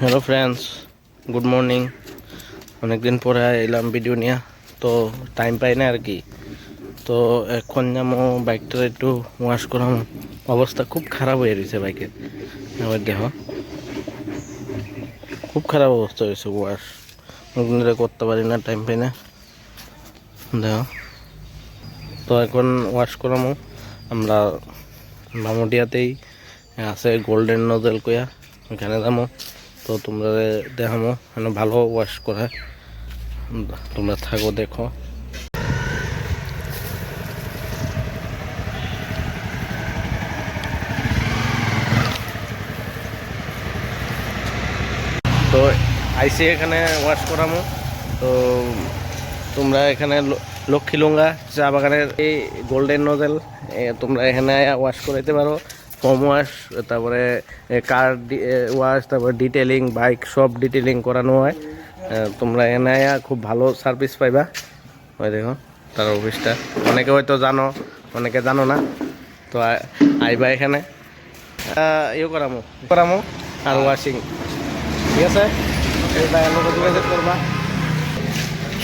Hello friends, good morning. অনেকদিন পরে এলাম ভিডিও নিয়ে, তো টাইম পাই না আর কি। তো এখন যেমন বাইকটা একটু ওয়াশ করাম, অবস্থা খুব খারাপ হয়ে রয়েছে বাইকের। এবার দেখো, খুব খারাপ অবস্থা হয়েছে। ওয়াশ করতে পারি না, টাইম পাই না। দেখো, তো এখন ওয়াশ করামো আমরা মামুডিয়াতেই আছে গোল্ডেন নোজেল কইয়া, ওইখানে যাবো। তো তোমরা দেখামো ভালো ওয়াশ করা, তোমরা থাকো দেখো। তো আইসি এখানে ওয়াশ করামো। তো তোমরা এখানে লক্ষ্মীলুঙ্গা চা বাগানের এই গোল্ডেন নোজেল তোমরা এখানে ওয়াশ করাইতে পারো। ফোম ওয়াশ, তারপরে কার ওয়াশ, তারপরে ডিটেলিং, বাইক সব ডিটেলিং করানো হয়। তোমরা এখানে খুব ভালো সার্ভিস পাইবা। ওই দেখো তার অফিসটা, অনেকে হয়তো জানো, অনেকে জানো না। তো আইবা এখানে করামো আর ওয়াশিং, ঠিক আছে। যোগাযোগ করবা,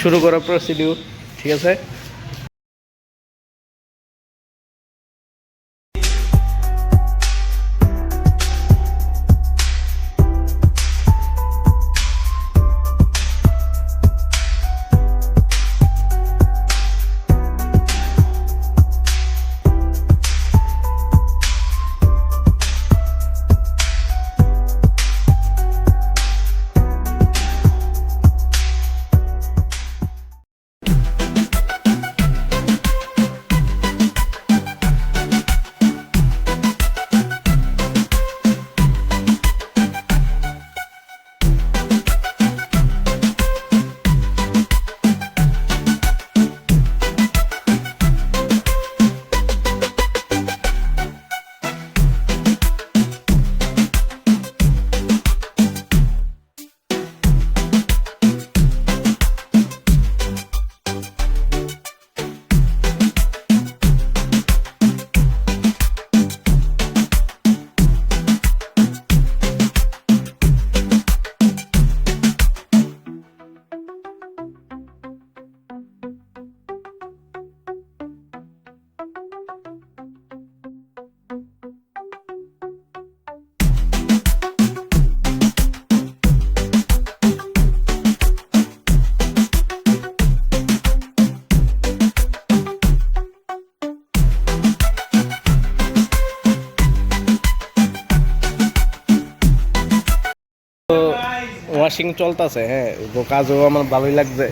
শুরু করো প্রসিডিউর, ঠিক আছে। ওয়াশিং চলতেছে, হ্যাঁ, কাজও আমার ভালোই লাগছে।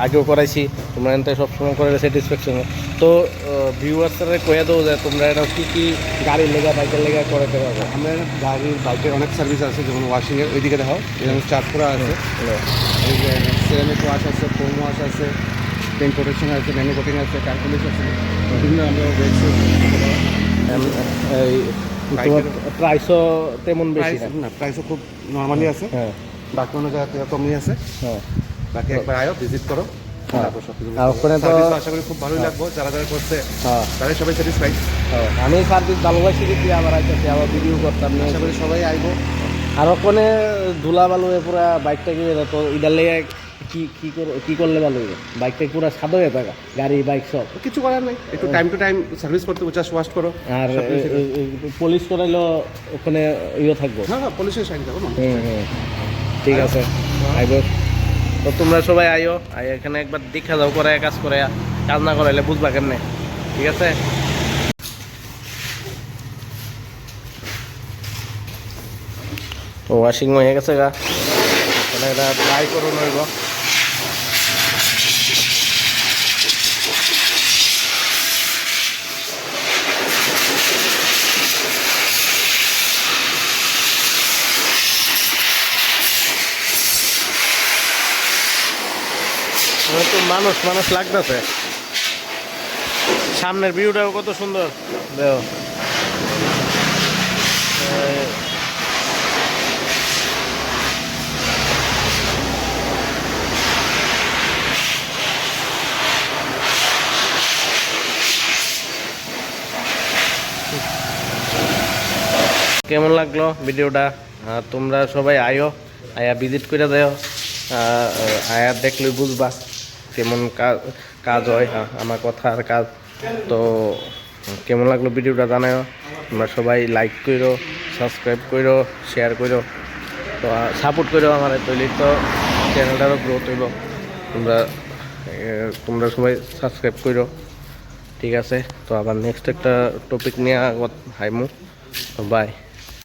আগেও করাইছি, তোমরা এনতে সবসময় করে স্যাটিসফ্যাকশন। তো ভিউয়ার্সরা কয়ে দাও যে তোমরা এটা কী কী গাড়ির লেগা, বাইকের লেগা করাতে পারবে। আমরা গাড়ির বাইকের অনেক সার্ভিস আছে, যেমন ওয়াশিংয়ের ওইদিকে দেখাও, যেমন চারপুরা আছে, এই যে সেরামিক ওয়াশ আছে, ফোম ওয়াশ আছে, পেন্ট প্রোটেকশন আছে, ম্যানু কোটিং আছে, কার পলিশ আছে, বিভিন্ন আমরা এই প্রাইসও তেমন বেশি না, প্রাইসও খুব নর্মালি আছে। হ্যাঁ, বাকি অন্য জায়গায় কমই আছে। হ্যাঁ, বাকি একবার আয়ো, ভিজিট করো, তারপর সব কিছু আর ওখানে তো আশা করি খুব ভালোই লাগবে। যারা যারা করছে তারাই সবাই স্যাটিসফাইড। আমি সার্ভিস ভালোবাসি দেখি, আবার আইতেছি, আবার ভিডিও করতাম। আশা করি সবাই আইবো। আর ওখানে ধুলা বালু পুরা বাইকটা গিয়ে তো ইদার লেগে কি করলে ভালো হবে? বাইকটা পুরো সাদা হয়ে থাকা, গাড়ি বাইক সব কিছু করার নেই, একটু টাইম টু টাইম সার্ভিস করতে, জাস্ট ওয়াশ করো। আর পুলিশ করাইলো ওখানে থাকবো। হ্যাঁ, পুলিশের সাইন যাবো। ঠিক আছে, আইব। তো তোমরা সবাই আইও, এখানে একবার দেখা যাও, করে কাজ করে, কাজ না করাইলে বুঝবা কেমনে, ঠিক আছে। তো ওয়াশিং হয়ে গেছে গা, এখানে এটা ড্রাই করুন হইব। তো মানুষ মানুষ লাগতেছে, সামনের ভিউটাও কত সুন্দর দেখো। কেমন লাগলো ভিডিওটা? তোমরা সবাই আয়ো, আয়া ভিজিট করে দেও, আয়া দেখলে বুঝবা কেমন কাজ হয় আমার কথার কাজ। তো কেমন লাগলো ভিডিওটা জানাও, তোমরা সবাই লাইক করো, সাবস্ক্রাইব করো, শেয়ার করো, তো সাপোর্ট করো আমার, তৈরি তো চ্যানেলটারও গ্রোথ হইব। তোমরা সবাই সাবস্ক্রাইব করো, ঠিক আছে? তো আবার নেক্সট একটা টপিক নিয়ে হাইমু, বাই।